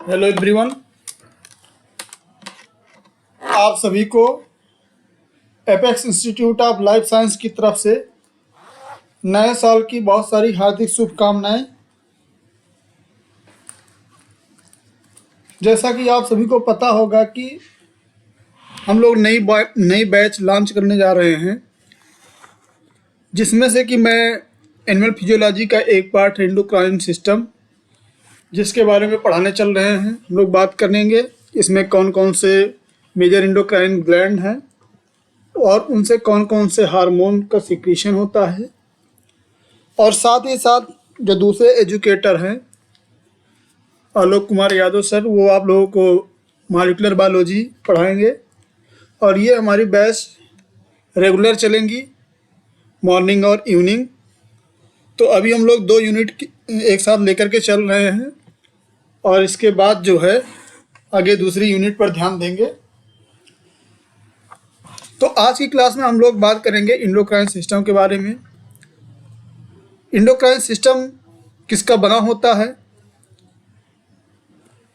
Hello everyone, आप सभी को apex institute of life science की तरफ से नए साल की बहुत सारी हार्दिक शुभकामनाएं। जैसा कि आप सभी को पता होगा कि हम लोग नई बैच लॉन्च करने जा रहे हैं, जिसमें से कि मैं एनिमल फिजियोलॉजी का एक पार्ट है एंडोक्राइन सिस्टम, जिसके बारे में पढ़ाने चल रहे हैं। हम लोग बात करेंगे इसमें कौन कौन से मेजर एंडोक्राइन ग्लैंड हैं और उनसे कौन कौन से हार्मोन का सिक्रीशन होता है। और साथ ही साथ जो दूसरे एजुकेटर हैं आलोक कुमार यादव सर, वो आप लोगों को मॉलिक्यूलर बायोलॉजी पढ़ाएंगे। और ये हमारी बैच रेगुलर चलेंगी, मॉर्निंग और इवनिंग। तो अभी हम लोग 2 यूनिट एक साथ लेकर के चल रहे हैं और इसके बाद जो है आगे दूसरी यूनिट पर ध्यान देंगे। तो आज की क्लास में हम लोग बात करेंगे एंडोक्राइन सिस्टम के बारे में। एंडोक्राइन सिस्टम किसका बना होता है,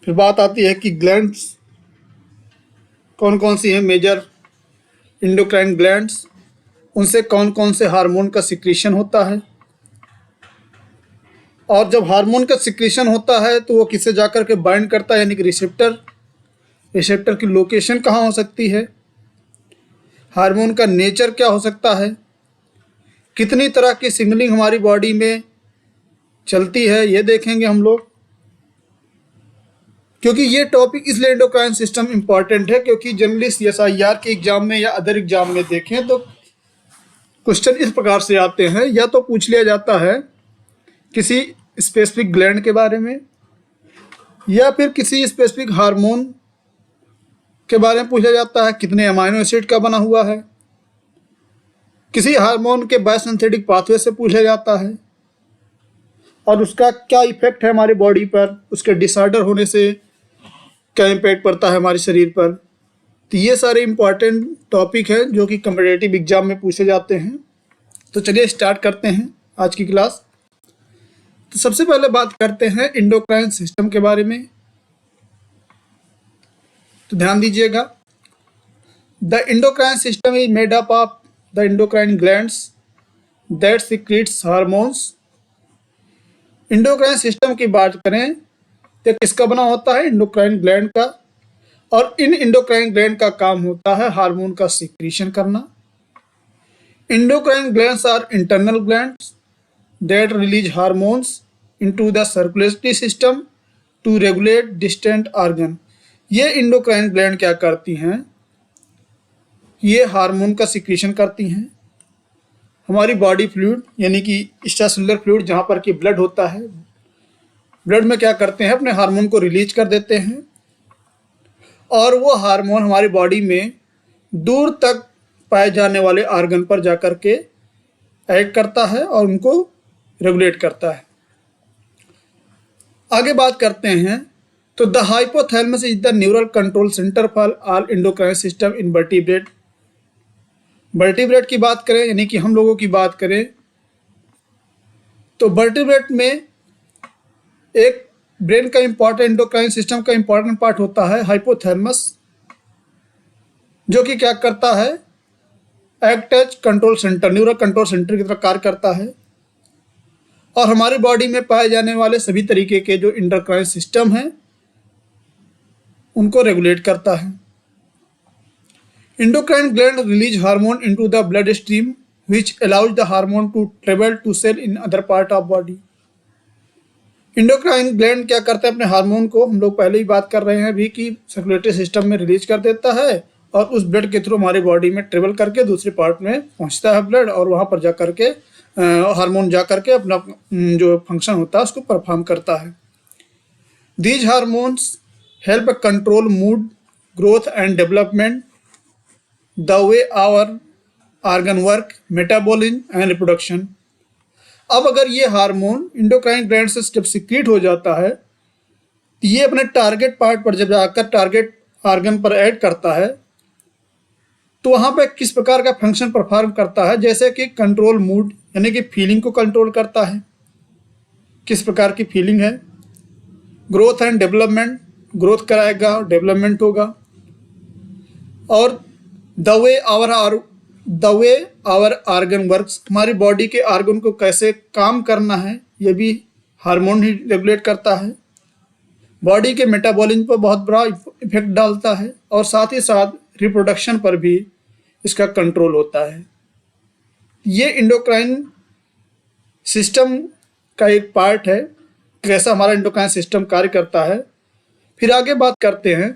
फिर बात आती है कि ग्लैंड्स कौन कौन सी हैं, मेजर एंडोक्राइन ग्लैंड्स, उनसे कौन कौन से हार्मोन का सिक्रीशन होता है। और जब हार्मोन का सिक्रीशन होता है तो वो किससे जाकर के बाइंड करता है, यानी कि रिसेप्टर की लोकेशन कहाँ हो सकती है, हार्मोन का नेचर क्या हो सकता है, कितनी तरह की सिग्नलिंग हमारी बॉडी में चलती है, ये देखेंगे हम लोग। क्योंकि ये टॉपिक इसलिए एंडोक्राइन सिस्टम इम्पॉर्टेंट है क्योंकि जनरली CSIR के एग्जाम में या अदर एग्जाम में देखें तो क्वेश्चन इस प्रकार से आते हैं। या तो पूछ लिया जाता है किसी स्पेसिफिक ग्लैंड के बारे में, या फिर किसी स्पेसिफिक हार्मोन के बारे में पूछा जाता है, कितने अमाइनो एसिड का बना हुआ है। किसी हार्मोन के बायोसिंथेटिक पाथवे से पूछा जाता है और उसका क्या इफेक्ट है हमारी बॉडी पर, उसके डिसऑर्डर होने से क्या इम्पैक्ट पड़ता है हमारे शरीर पर। तो ये सारे इम्पॉर्टेंट टॉपिक हैं जो कि कॉम्पिटिटिव एग्जाम में पूछे जाते हैं। तो चलिए स्टार्ट करते हैं आज की क्लास। तो सबसे पहले बात करते हैं एंडोक्राइन सिस्टम के बारे में। तो ध्यान दीजिएगा, the endocrine system is made up of the endocrine glands that secrets hormones. Endocrine system की बात करें तो किसका बना होता है, एंडोक्राइन ग्लैंड का। और इन एंडोक्राइन ग्लैंड का काम होता है हार्मोन का सिक्रीशन करना। Endocrine glands are internal glands that release hormones into the circulatory system to regulate distant organ। ये एंडोक्राइन ग्लैंड क्या करती हैं, ये हार्मोन का सिक्रीशन करती हैं। हमारी बॉडी फ्लूइड यानी कि एक्स्ट्रासेलुलर फ्लूइड, जहाँ पर कि ब्लड होता है, ब्लड में क्या करते हैं, अपने हार्मोन को रिलीज कर देते हैं और वो हार्मोन हमारी बॉडी में दूर तक पाए जाने वाले ऑर्गन पर जाकर के एक्ट करता है और उनको रेगुलेट करता है। आगे बात करते हैं तो the hypothalamus is the neural control centre for all endocrine system in vertebrate. Vertebrate की बात करें यानी कि हम लोगों की बात करें तो वर्टिब्रेट में एक ब्रेन का इंपॉर्टेंट एंडोक्राइन सिस्टम का इंपॉर्टेंट पार्ट होता है हाइपोथैलेमस, जो कि क्या करता है, act as control centre, neural control centre की तरह कार्य करता है और हमारी बॉडी में पाए जाने वाले सभी तरीके के जो एंडोक्राइन सिस्टम हैं उनको रेगुलेट करता है। Endocrine gland release hormone into the blood stream which allows the hormone to travel to cell in other part of body. Endocrine gland क्या करता है, अपने हार्मोन को, हम लोग पहले ही बात कर रहे हैं अभी कि सर्कुलेटरी सिस्टम में रिलीज कर देता है और उस ब्लड के थ्रू हमारी बॉडी में ट्रेवल करके दूसरे पार्ट में पहुंचता है ब्लड, और वहाँ पर जा करके हार्मोन जा करके अपना जो फंक्शन होता है उसको परफॉर्म करता है। These hormones help control mood, growth and development, the way our organ work, metabolism and reproduction. अब अगर ये हार्मोन एंडोक्राइन ग्लैंड से जब सिक्रीट हो जाता है, ये अपने टारगेट पार्ट पर जब जाकर टारगेट ऑर्गन पर ऐड करता है तो वहाँ पे किस प्रकार का फंक्शन परफॉर्म करता है, जैसे कि कंट्रोल मूड यानी कि फीलिंग को कंट्रोल करता है, किस प्रकार की फीलिंग है, ग्रोथ एंड डेवलपमेंट ग्रोथ कराएगा, डेवलपमेंट होगा। और the way our organ works, हमारी बॉडी के आर्गन को कैसे काम करना है ये भी हार्मोन ही रेगुलेट करता है। बॉडी के मेटाबॉलिज्म पर बहुत बड़ा इफेक्ट डालता है और साथ ही साथ रिप्रोडक्शन पर भी इसका कंट्रोल होता है। ये एंडोक्राइन सिस्टम का एक पार्ट है, कैसा हमारा एंडोक्राइन सिस्टम कार्य करता है। फिर आगे बात करते हैं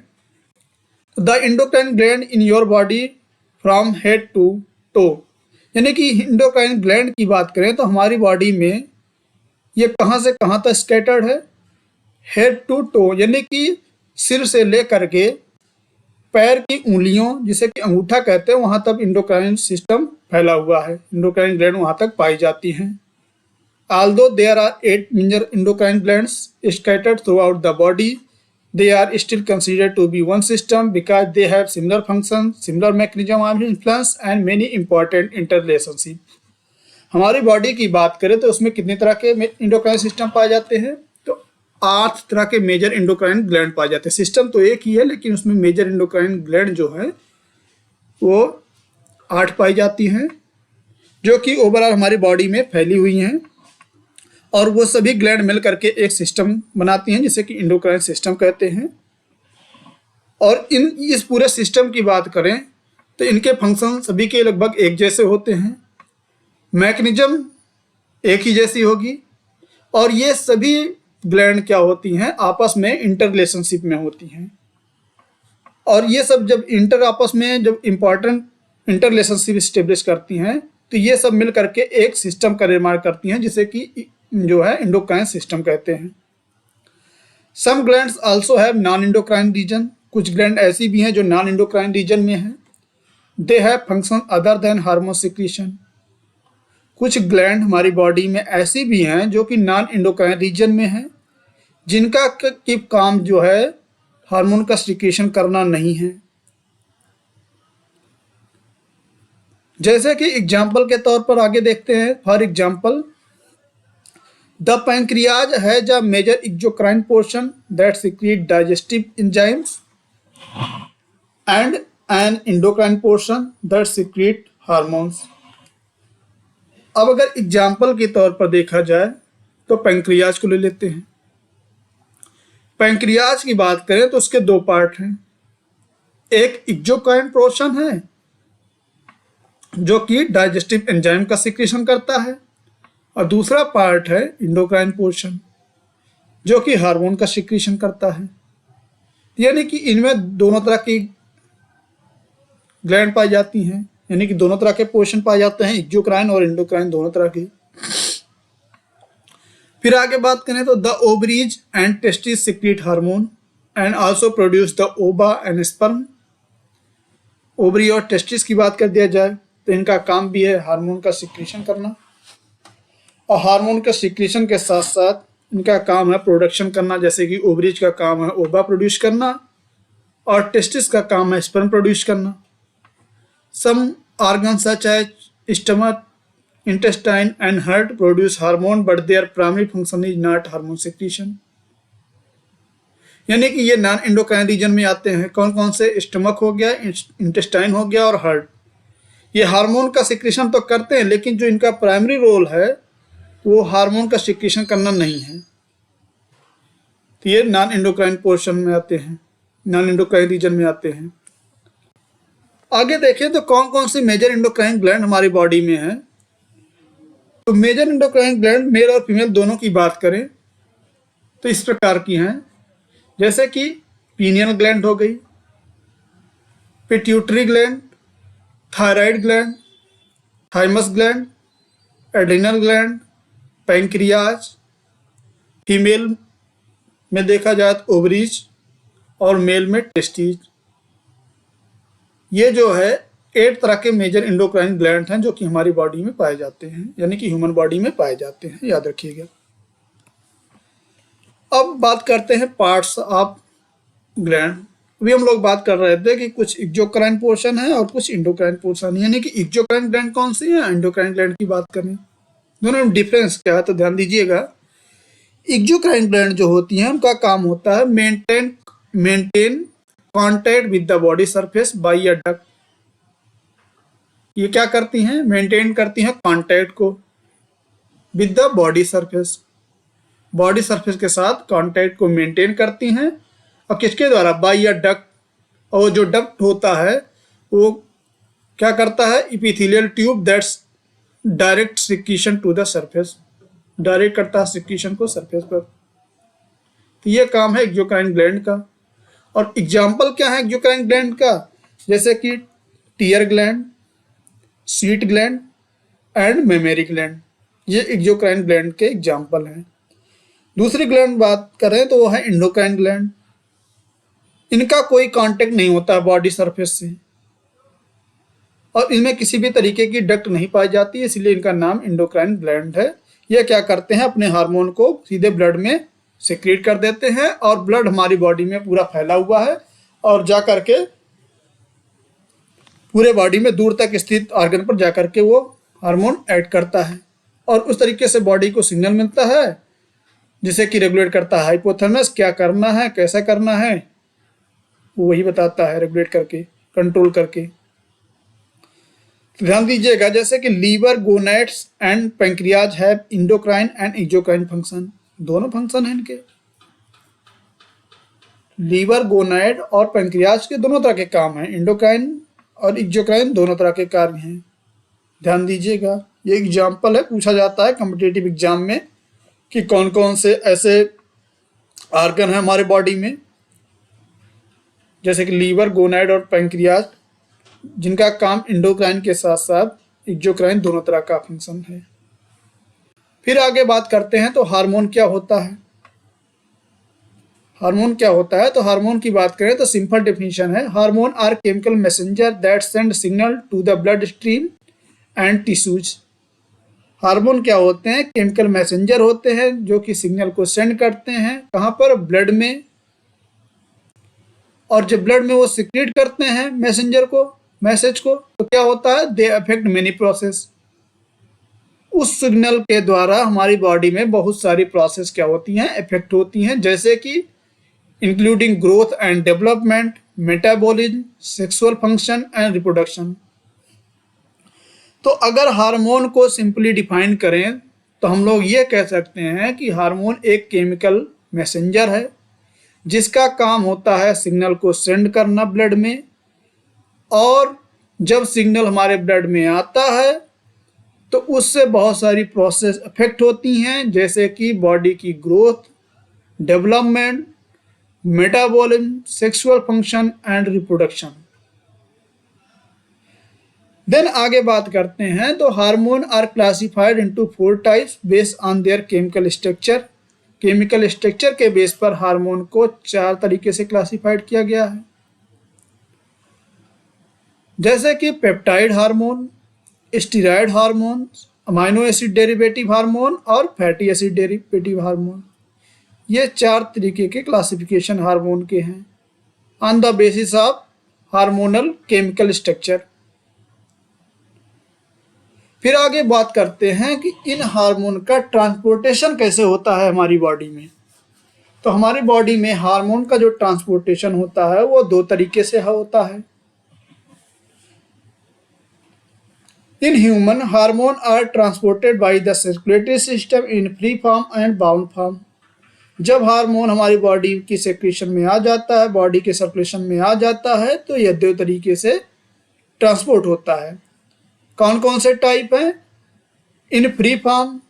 the endocrine gland in your body from head to toe, यानी कि एंडोक्राइन ग्लैंड की बात करें तो हमारी बॉडी में ये कहाँ से कहाँ तक स्कैटर्ड है, हेड टू टो, यानी कि सिर से लेकर के पैर की उंगलियों जिसे कि अंगूठा कहते हैं वहाँ तक एंडोक्राइन सिस्टम फैला हुआ है, एंडोक्राइन ग्लैंड वहाँ तक पाई जाती हैं। Although there are 8 major endocrine glands scattered throughout the body, they are still considered to be one system because they have similar functions, similar mechanism of influence and many important interrelationship। हमारी body की बात करें तो उसमें कितने तरह के endocrine system पाए जाते हैं, तो 8 तरह के मेजर एंडोक्राइन ग्लैंड पाए जाते हैं। सिस्टम तो एक ही है लेकिन उसमें मेजर एंडोक्राइन ग्लैंड जो है वो 8 पाई जाती हैं, जो कि ओवरऑल हमारी बॉडी में फैली हुई हैं और वो सभी ग्लैंड मिल करके एक सिस्टम बनाती हैं जिसे कि एंडोक्राइन सिस्टम कहते हैं। और इस पूरे सिस्टम की बात करें तो इनके फंक्शन सभी के लगभग एक जैसे होते हैं, मैकेनिज्म एक ही जैसी होगी और ये सभी ग्लैंड क्या होती हैं आपस में इंटर रिलेशनशिप में होती हैं। और ये सब जब आपस में जब इम्पॉर्टेंट इंटर रिलेशनशिप स्टेब्लिश करती हैं तो ये सब मिल करके एक सिस्टम का निर्माण करती हैं जिसे कि जो है एंडोक्राइन सिस्टम कहते हैं। Some glands also have non endocrine region, कुछ ग्लैंड ऐसी भी हैं जो नॉन एंडोक्राइन रीजन में हैं। They have function other than hormone secretion, कुछ ग्लैंड हमारी बॉडी में ऐसी भी हैं जो कि नॉन एंडोक्राइन रीजन में हैं जिनका की काम जो है हार्मोन का सिक्रीशन करना नहीं है। जैसे कि एग्जाम्पल के तौर पर आगे देखते हैं, for example the pancreas has a major exocrine portion that secrete digestive enzymes and an endocrine portion that secrete hormones. अब अगर एग्जाम्पल के तौर पर देखा जाए तो पैंक्रियाज को ले लेते हैं। पैंक्रियाज की बात करें तो उसके 2 पार्ट हैं, एक एक्सोक्राइन पोर्शन है जो कि डाइजेस्टिव एंजाइम का सिक्रीशन करता है और दूसरा पार्ट है एंडोक्राइन पोर्शन जो कि हार्मोन का सिक्रीशन करता है। यानी कि इनमें दोनों तरह की ग्लैंड पाई जाती हैं, यानी कि दोनों तरह के पोर्शन पाए जाते हैं, एक्सोक्राइन और एंडोक्राइन दोनों तरह के। फिर आगे बात करें तो the ovaries and testis secrete hormone and also produce the ओवा एंड स्पर्म। ओवरी और टेस्टिस की बात कर दिया जाए तो इनका काम भी है हार्मोन का सिक्रीशन करना और हार्मोन के सिक्रीशन के साथ साथ इनका काम है प्रोडक्शन करना, जैसे कि ओवरीज का काम है ओवा प्रोड्यूस करना और टेस्टिस का काम है स्पर्म प्रोड्यूस करना। सम organs such as stomach, intestine and heart produce hormone but their primary function is not hormone secretion। यानी कि ये नॉन एंडोक्राइन रीजन में आते हैं। कौन कौन से? स्टमक हो गया, इंटेस्टाइन हो गया और हार्ट। ये हार्मोन का सिक्रीशन तो करते हैं लेकिन जो इनका प्राइमरी रोल है वो हार्मोन का सिक्रीशन करना नहीं है, तो ये नॉन एंडोक्राइन पोर्शन में आते हैं, नॉन एंडोक्राइन रीजन में आते हैं। आगे देखें तो कौन कौन सी मेजर एंडोक्राइन ग्लैंड हमारी बॉडी में है। तो मेजर एंडोक्राइन ग्लैंड मेल और फीमेल दोनों की बात करें तो इस प्रकार की हैं, जैसे कि पीनियल ग्लैंड हो गई, pituitary gland, thyroid gland, thymus gland, adrenal gland, pancreas. Female में देखा जाए तो ओवरीज और मेल में टेस्टिस। ये जो है 8 तरह के मेजर एंडोक्राइन ग्लैंड हैं जो कि हमारी बॉडी में पाए जाते हैं, यानी कि ह्यूमन बॉडी में पाए जाते हैं, याद रखिएगा। अब बात करते हैं पार्ट्स ऑफ ग्लैंड। अभी हम लोग बात कर रहे थे कि कुछ एक्सोक्राइन पोर्शन है और कुछ एंडोक्राइन पोर्शन, यानी कि एक्सोक्राइन ग्लैंड कौन सी है, एंडोक्राइन ग्लैंड की बात करें, दोनों में डिफरेंस क्या है तो ध्यान दीजिएगा। एक्सोक्राइन ग्लैंड जो होती हैं उनका काम होता है maintain maintain contact with the body surface by a duct. ये क्या करती हैं? मेंटेन करती हैं कांटेक्ट को with the body surface, body surface के साथ कांटेक्ट को मेंटेन करती हैं। और किसके द्वारा? By a duct. और जो डक्ट होता है वो क्या करता है? Epithelial tube that's direct secretion to the surface, direct करता है सिक्रीशन को सरफेस पर। तो ये काम है एक्सोक्राइन ग्लैंड का। और एग्जाम्पल क्या है एक्सोक्राइन ग्लैंड का? जैसे कि tear gland, sweet gland and mammary gland, ये एक्सोक्राइन ग्लैंड के एग्जाम्पल हैं। दूसरी ग्लैंड बात करें तो वो है एंडोक्राइन ग्लैंड। इनका कोई कांटेक्ट नहीं होता है बॉडी सरफेस से और इनमें किसी भी तरीके की डक्ट नहीं पाई जाती, इसलिए इनका नाम एंडोक्राइन ग्लैंड है। ये क्या करते हैं? अपने हार्मोन को सीधे ब्लड में सिक्रीट कर देते हैं और ब्लड हमारी बॉडी में पूरा फैला हुआ है और जा करके पूरे बॉडी में दूर तक स्थित ऑर्गन पर जा करके वो हार्मोन ऐड करता है और उस तरीके से बॉडी को सिग्नल मिलता है जिसे कि रेगुलेट करता है हाइपोथैलेमस, क्या करना है, कैसा करना है, वो वही बताता है रेगुलेट करके, कंट्रोल करके। ध्यान दीजिएगा, जैसे कि liver, gonads and pancreas have endocrine and exocrine function, दोनों फंक्शन हैं इनके। लीवर, गोनैड और पैंक्रियाज के दोनों तरह के काम हैं, इंडोक्राइन और एक्सोक्राइन दोनों तरह के कार्य हैं। ध्यान दीजिएगा, ये एग्जाम्पल है, पूछा जाता है कॉम्पिटिटिव एग्जाम में कि कौन कौन से ऐसे ऑर्गन हैं हमारे बॉडी में, जैसे कि लीवर, गोनैड और पैंक्रियाज, जिनका काम इंडोक्राइन के साथ साथ एक्सोक्राइन दोनों तरह का फंक्शन है। फिर आगे बात करते हैं तो हार्मोन क्या होता है। हार्मोन क्या होता है? तो हार्मोन की बात करें तो सिंपल डेफिनेशन है, hormone are chemical messenger that send signal to the blood stream and tissues. Hormone क्या होते हैं? केमिकल मैसेंजर होते हैं जो कि सिग्नल को सेंड करते हैं, कहाँ पर? ब्लड में। और जब ब्लड में वो सिक्रेट करते हैं मैसेंजर को, मैसेज को, तो क्या होता है? They affect many process. उस सिग्नल के द्वारा हमारी बॉडी में बहुत सारी प्रोसेस क्या होती हैं? इफेक्ट होती हैं, जैसे कि including growth and development, metabolism, sexual function and reproduction. तो अगर हार्मोन को सिंपली डिफाइन करें तो हम लोग ये कह सकते हैं कि हार्मोन एक केमिकल मैसेंजर है जिसका काम होता है सिग्नल को सेंड करना ब्लड में, और जब सिग्नल हमारे ब्लड में आता है तो उससे बहुत सारी प्रोसेस अफेक्ट होती हैं, जैसे कि बॉडी की growth, development, metabolism, sexual function and reproduction. Then आगे बात करते हैं तो hormone are classified into 4 types based on their chemical structure. Chemical structure के बेस पर हार्मोन को 4 तरीके से क्लासिफाइड किया गया है, जैसे कि peptide hormone, steroid hormone, amino acid derivative hormone और फैटी एसिड डेरिवेटिव हार्मोन। ये 4 तरीके के क्लासिफिकेशन हार्मोन के हैं on the basis of hormonal chemical structure. फिर आगे बात करते हैं कि इन हार्मोन का ट्रांसपोर्टेशन कैसे होता है हमारी बॉडी में। तो हमारी बॉडी में हार्मोन का जो ट्रांसपोर्टेशन होता है वो 2 तरीके से होता है। In human, hormone are transported by the circulatory system in free form and bound form. जब हार्मोन हमारी बॉडी की सेक्रेशन में आ जाता है, बॉडी के सर्कुलेशन में आ जाता है, तो यह 2 तरीके से ट्रांसपोर्ट होता है। कौन कौन से टाइप हैं? इन फ्री फॉर्म,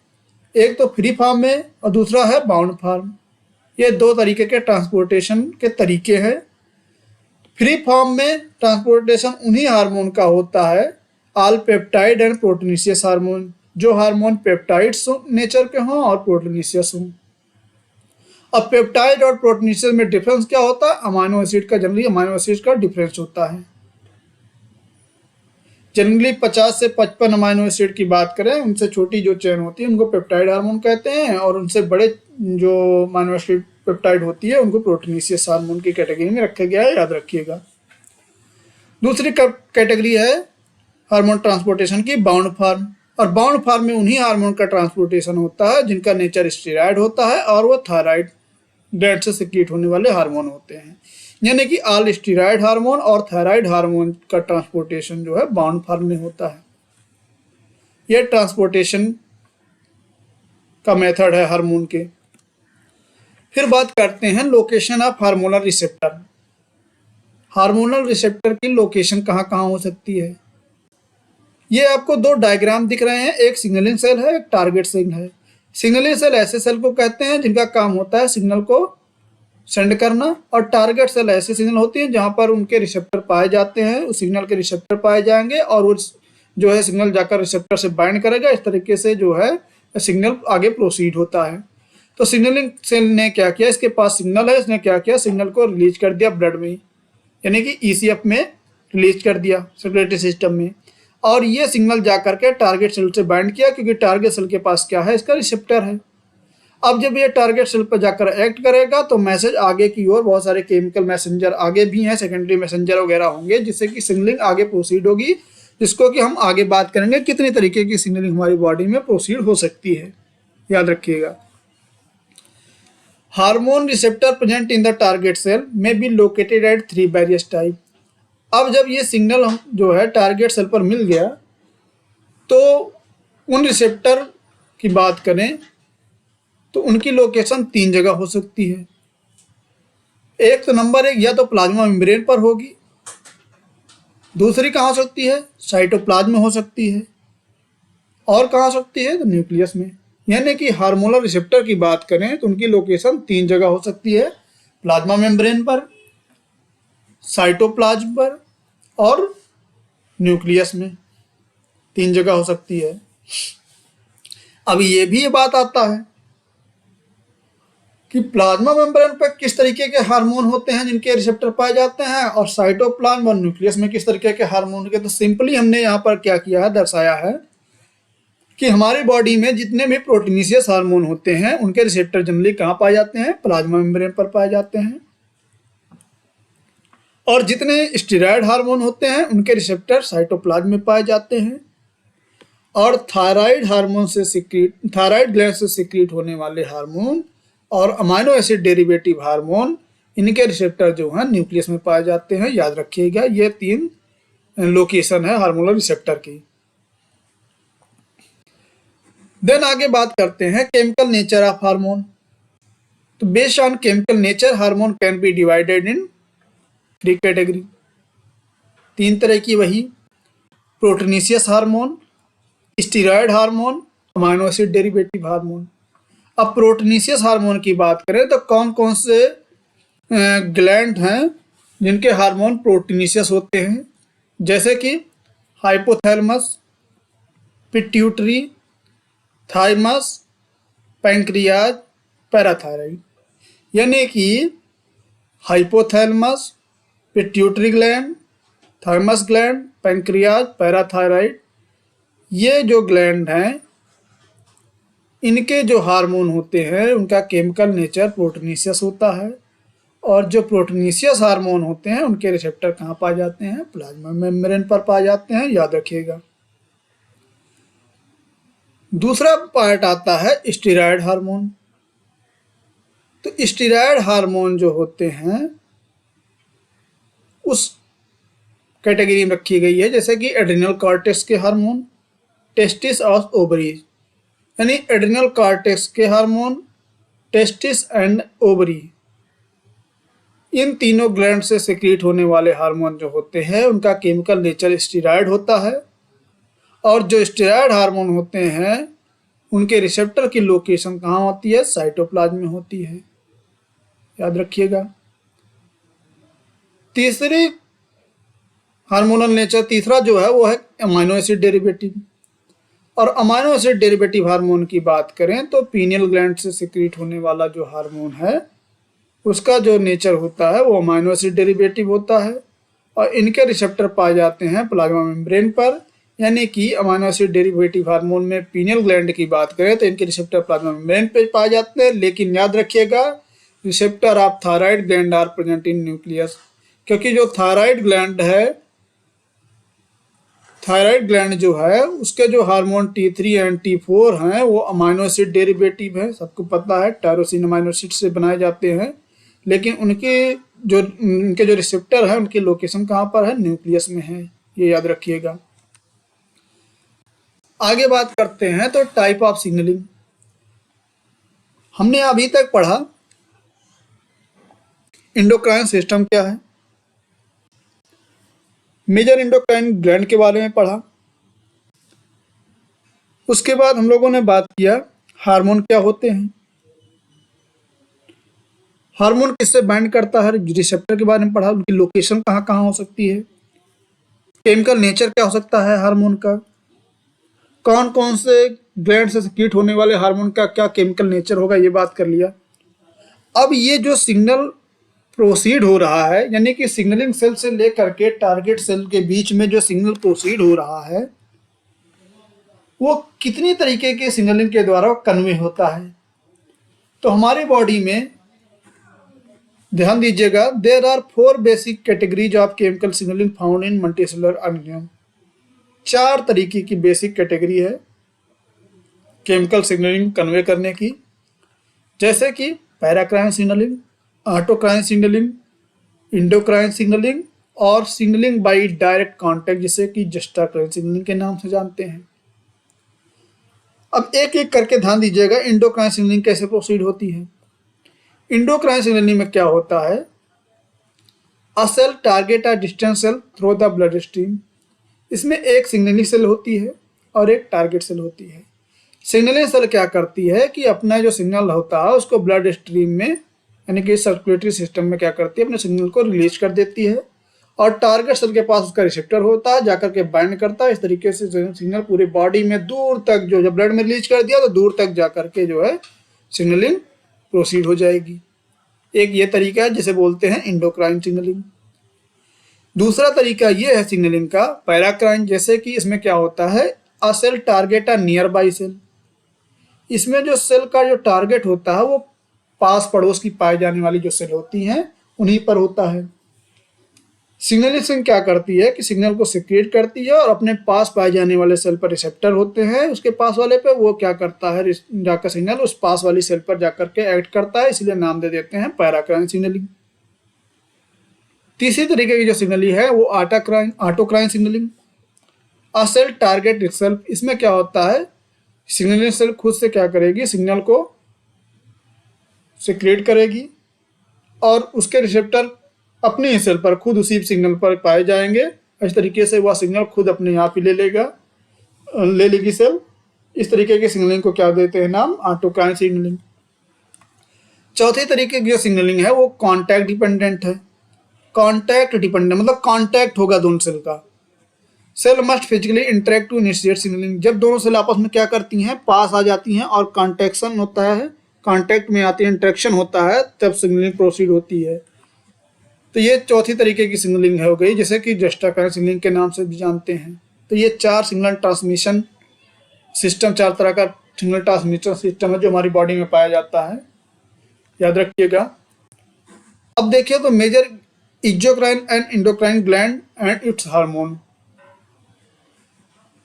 एक तो फ्री फॉर्म में और दूसरा है बाउंड फॉर्म। ये 2 तरीके के ट्रांसपोर्टेशन के तरीके हैं। फ्री फॉर्म में ट्रांसपोर्टेशन उन्हीं हार्मोन का होता है, all peptide and proteinaceous hormone, जो हार्मोन पेप्टाइड्स नेचर के हों और प्रोटीनेशियस हों। अब पेप्टाइड और प्रोटीनेशियस में डिफरेंस क्या होता है? अमाइनो एसिड का, जनरली अमाइनो एसिड का डिफरेंस होता है। जनरली 50 से 55 अमाइनो एसिड की बात करें, उनसे छोटी जो चेन होती है उनको पेप्टाइड हार्मोन कहते हैं, और उनसे बड़े जो अमाइनो एसिड पेप्टाइड होती है उनको प्रोटीनेशियस हार्मोन की कैटेगरी में रखा गया है, याद रखिएगा। दूसरी कैटेगरी है हार्मोन ट्रांसपोर्टेशन की बाउंड फॉर्म, और बाउंड फॉर्म में उन्हीं हार्मोन का ट्रांसपोर्टेशन होता है जिनका नेचर स्टेरॉयड होता है और वो थायराइड ग्लैंड से सिक्रीट होने वाले हार्मोन होते हैं। यानी कि ऑल स्टेरॉयड हार्मोन और थायराइड हार्मोन का ट्रांसपोर्टेशन जो है बाउंड फॉर्म में होता है। यह ट्रांसपोर्टेशन का मेथड है हार्मोन के। फिर बात करते हैं location of hormonal receptor. Hormonal receptor की लोकेशन कहाँ कहाँ हो सकती है। ये आपको दो डायग्राम दिख रहे हैं, एक सिग्नलिंग सेल है, एक टारगेट सेल है। सिग्नलिंग सेल ऐसे सेल को कहते हैं जिनका काम होता है सिग्नल को सेंड करना, और टारगेट सेल ऐसे सिग्नल होती हैं जहाँ पर उनके रिसेप्टर पाए जाते हैं, उस सिग्नल के रिसेप्टर पाए जाएंगे और वो जो है सिग्नल जाकर रिसेप्टर से बाइंड करेगा। इस तरीके से जो है सिग्नल आगे प्रोसीड होता है। तो सिग्नलिंग सेल ने क्या किया, इसके पास सिग्नल है, इसने क्या किया, सिग्नल को रिलीज कर दिया ब्लड में, यानी कि ईसीएफ में रिलीज कर दिया सर्कुलेटरी सिस्टम में, और ये सिग्नल जाकर के टारगेट सेल से बाइंड किया, क्योंकि टारगेट सेल के पास क्या है, इसका रिसेप्टर है। अब जब ये टारगेट सेल पर जाकर एक्ट करेगा तो मैसेज आगे की ओर, बहुत सारे केमिकल मैसेंजर आगे भी हैं, सेकेंडरी मैसेंजर वगैरह होंगे, जिससे कि सिग्नलिंग आगे प्रोसीड होगी, जिसको कि हम आगे बात करेंगे कितनी तरीके की सिग्नलिंग हमारी बॉडी में प्रोसीड हो सकती है, याद रखिएगा। Hormone receptor present in the target cell में be located at 3 various type. अब जब ये सिग्नल जो है टारगेट सेल पर मिल गया तो उन रिसेप्टर की बात करें तो उनकी लोकेशन 3 जगह हो सकती है। एक तो नंबर 1 या तो प्लाज्मा मेम्ब्रेन पर होगी, दूसरी कहाँ हो सकती है, साइटोप्लाज्म में हो सकती है, और कहाँ हो सकती है, तो न्यूक्लियस में। यानी कि हार्मोनल रिसेप्टर की बात करें तो उनकी लोकेशन 3 जगह हो सकती है, प्लाज्मा मेम्ब्रेन पर, साइटोप्लाज्म पर और न्यूक्लियस में, 3 जगह हो सकती है। अब ये भी बात आता है कि प्लाज्मा मेम्ब्रेन पर किस तरीके के हार्मोन होते हैं जिनके रिसेप्टर पाए जाते हैं, और साइटोप्लाज्म और न्यूक्लियस में किस तरीके के हार्मोन के। तो सिंपली हमने यहाँ पर क्या किया है, दर्शाया है कि हमारी बॉडी में जितने भी प्रोटीनिशियस हार्मोन होते हैं उनके रिसेप्टर जनरली कहाँ पाए जाते हैं, प्लाज्मा मेम्ब्रेन पर पाए जाते हैं, और जितने स्टेरॉयड हार्मोन होते हैं उनके रिसेप्टर साइटोप्लाज्म में पाए जाते हैं, और थायराइड हार्मोन से सिक्रीट, थायराइड ग्लैंड से सिक्रीट होने वाले हार्मोन और अमाइनो एसिड डेरिवेटिव हार्मोन, इनके रिसेप्टर जो हैं न्यूक्लियस में पाए जाते हैं। याद रखिएगा, ये 3 लोकेशन है हार्मोनल रिसेप्टर की। देन आगे बात करते हैं केमिकल नेचर ऑफ हार्मोन। तो based on chemical nature hormone can be divided in 3 category, 3 तरह की, वही proteinaceous hormone, steroid hormone, amino acid derivative hormone. अब प्रोटीनिशियस हार्मोन की बात करें तो कौन कौन से ग्लैंड हैं जिनके हार्मोन प्रोटीनिशियस होते हैं, जैसे कि hypothalamus, pituitary, thymus, pancreas, parathyroid. यानी कि hypothalamus, pituitary gland, thymus gland, pancreas, parathyroid, ये जो ग्लैंड हैं इनके जो हार्मोन होते हैं उनका केमिकल नेचर प्रोटीनिशियस होता है, और जो प्रोटीनिशियस हार्मोन होते हैं उनके रिसेप्टर कहाँ पाए जाते हैं, प्लाज्मा मेम्ब्रेन पर पाए जाते हैं। याद रखिएगा। दूसरा पार्ट आता है स्टेरॉयड हार्मोन। तो स्टेरॉयड हार्मोन जो होते हैं उस कैटेगरी में रखी गई है, जैसे कि एड्रिनल कॉर्टेक्स के हार्मोन, टेस्टिस और ओवरीज, यानी एड्रिनल कॉर्टेक्स के हार्मोन, टेस्टिस एंड ओवरी, इन तीनों ग्लैंड से सिक्रीट होने वाले हार्मोन जो होते हैं उनका केमिकल नेचर स्टेरॉयड होता है, और जो स्टेरॉयड हार्मोन होते हैं उनके रिसेप्टर की लोकेशन कहाँ होती है, साइटोप्लाज्म में होती है। याद रखिएगा। तीसरी हार्मोनल नेचर, तीसरा जो है वो है अमाइनो एसिड डेरिवेटिव, और अमाइनो एसिड डेरिवेटिव हार्मोन की बात करें तो पीनियल ग्लैंड से सिक्रीट होने वाला जो हार्मोन है उसका जो नेचर होता है वो अमाइनो एसिड डेरिवेटिव होता है, और इनके रिसेप्टर पाए जाते हैं प्लाज्मा मेम्ब्रेन पर। यानी कि अमाइनो एसिड डेरिवेटिव हार्मोन में पीनियल ग्लैंड की बात करें तो इनके रिसेप्टर प्लाज्मा मेम्ब्रेन पे पाए जाते हैं, लेकिन याद रखिएगा receptor of thyroid gland are present in nucleus, क्योंकि जो थायराइड ग्लैंड है थायराइड ग्लैंड जो है उसके जो हार्मोन T3 एंड T4 हैं वो अमाइनो एसिड डेरिवेटिव है, सबको पता है, टायरोसिन अमाइनो एसिड से बनाए जाते हैं। लेकिन उनके जो रिसेप्टर है उनकी लोकेशन कहाँ पर है? न्यूक्लियस में है, ये याद रखिएगा। आगे बात करते हैं तो टाइप ऑफ सिग्नलिंग। हमने अभी तक पढ़ा इंडोक्राइन सिस्टम क्या है, मेजर इंडोक्राइन ग्लैंड के बारे में पढ़ा। उसके बाद हम लोगों ने बात किया हार्मोन क्या होते हैं, हार्मोन किससे बाइंड करता है, रिसेप्टर के बारे में पढ़ा, उनकी लोकेशन कहाँ कहाँ हो सकती है, केमिकल नेचर क्या हो सकता है हार्मोन का, कौन कौन से ग्लैंड से सिक्रीट होने वाले हार्मोन का क्या केमिकल नेचर होगा, ये बात कर लिया। अब ये जो सिग्नल प्रोसीड हो रहा है, यानी कि सिग्नलिंग सेल से लेकर के टारगेट सेल के बीच में जो सिग्नल प्रोसीड हो रहा है वो कितनी तरीके के सिग्नलिंग के द्वारा कन्वे होता है। तो हमारी बॉडी में ध्यान दीजिएगा, there are 4 basic categories of chemical signalling found in multicellular organism. 4 तरीके की बेसिक कैटेगरी है केमिकल सिग्नलिंग कन्वे करने की, जैसे कि paracrine signalling, autocrine signalling, endocrine signalling और सिग्नलिंग बाय डायरेक्ट कांटेक्ट, जिसे कि जस्टाक्राइन सिग्नलिंग के नाम से जानते हैं। अब एक एक करके ध्यान दीजिएगा इंडोक्राइन सिग्नलिंग कैसे प्रोसीड होती है। इंडोक्राइन सिग्नलिंग में क्या होता है, a cell target a distant cell through the blood stream. इसमें एक सिग्नलिंग सेल होती है और एक टारगेट सेल होती है। सिग्नलिंग सेल क्या करती है कि अपना जो सिग्नल होता है उसको ब्लड स्ट्रीम में यानी कि सर्कुलेटरी सिस्टम में क्या करती है, अपने सिग्नल को रिलीज कर देती है, और टारगेट सेल के पास उसका रिसेप्टर होता है, जाकर के बाइंड करता है। इस तरीके से सिग्नल पूरे बॉडी में दूर तक जो जब ब्लड में रिलीज कर दिया तो दूर तक जाकर के जो है सिग्नलिंग प्रोसीड हो जाएगी। एक ये तरीका है जिसे बोलते हैं इंडोक्राइन सिग्नलिंग। दूसरा तरीका ये है सिग्नलिंग का पैराक्राइन, जैसे कि इसमें क्या होता है, a cell target a nearby cell. इसमें जो सेल का जो टारगेट होता है वो पास पड़ोस की पाई जाने वाली जो सेल होती हैं उन्हीं पर होता है। सिग्नलिंग क्या करती है कि सिग्नल को सिक्रीट करती है और अपने पास पाए जाने वाले सेल पर रिसेप्टर होते हैं उसके पास वाले पे, वो क्या करता है, जाकर सिग्नल उस पास वाली सेल पर जाकर के एक्ट करता है, इसलिए नाम दे देते हैं पैराक्राइन सिग्नलिंग। तीसरी तरीके की जो सिग्नलिंग है वो ऑटोक्राइन सिग्नलिंग। अ सेल टारगेट इटसेल्फ। इसमें क्या होता है, सिग्नलिंग सेल खुद से क्या करेगी, सिग्नल को सिक्रीट करेगी और उसके रिसेप्टर अपने ही सेल पर खुद उसी सिग्नल पर पाए जाएंगे। इस तरीके से वह सिग्नल खुद अपने आप ही ले लेगी सेल। इस तरीके के सिग्नलिंग को क्या देते हैं नाम, ऑटोक्राइन सिग्नलिंग। चौथे तरीके की जो सिग्नलिंग है वो कॉन्टैक्ट डिपेंडेंट है। कॉन्टैक्ट डिपेंडेंट मतलब कॉन्टैक्ट होगा दोनों सेल का। Cell must physically interact to initiate signalling. जब दोनों सेल आपस में क्या करती हैं, पास आ जाती हैं और कॉन्टैक्शन होता है, कॉन्टैक्ट में आती है, इंटरेक्शन होता है, तब सिग्नलिंग प्रोसीड होती है। तो ये चौथी तरीके की सिग्नलिंग हो गई, जैसे कि जस्टाक्राइन सिग्नलिंग के नाम से भी जानते हैं। तो ये 4 सिग्नल ट्रांसमिशन सिस्टम, 4 तरह का सिग्नल ट्रांसमिशन सिस्टम है जो हमारी बॉडी में पाया जाता है, याद रखिएगा। अब देखिए तो major exocrine and endocrine gland and its hormone,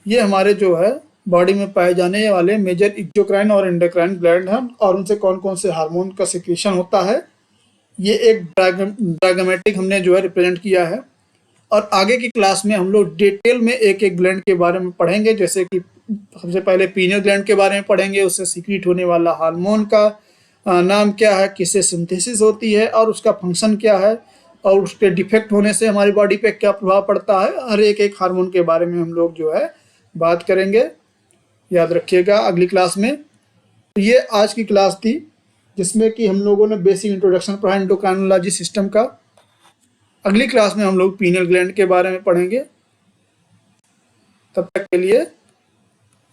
ये हमारे जो है बॉडी में पाए जाने वाले मेजर एक्सोक्राइन और एंडोक्राइन ग्लैंड हैं और उनसे कौन कौन से हार्मोन का सिक्रीशन होता है, ये एक डायग्रामेटिक हमने जो है रिप्रेजेंट किया है। और आगे की क्लास में हम लोग डिटेल में एक एक ग्लैंड के बारे में पढ़ेंगे, जैसे कि सबसे पहले पीनियल ग्लैंड के बारे में पढ़ेंगे, उससे सीक्रेट होने वाला हार्मोन का नाम क्या है, किससे सिंथेसिस होती है और उसका फंक्शन क्या है, और उसके डिफेक्ट होने से हमारी बॉडी पे क्या प्रभाव पड़ता है। हर एक एक हार्मोन के बारे में हम लोग जो है बात करेंगे, याद रखिएगा अगली क्लास में। तो ये आज की क्लास थी जिसमें कि हम लोगों ने बेसिक इंट्रोडक्शन पढ़ा एंडोक्राइनोलॉजी सिस्टम का। अगली क्लास में हम लोग पीनियल ग्लैंड के बारे में पढ़ेंगे। तब तक के लिए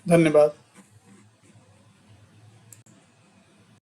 धन्यवाद।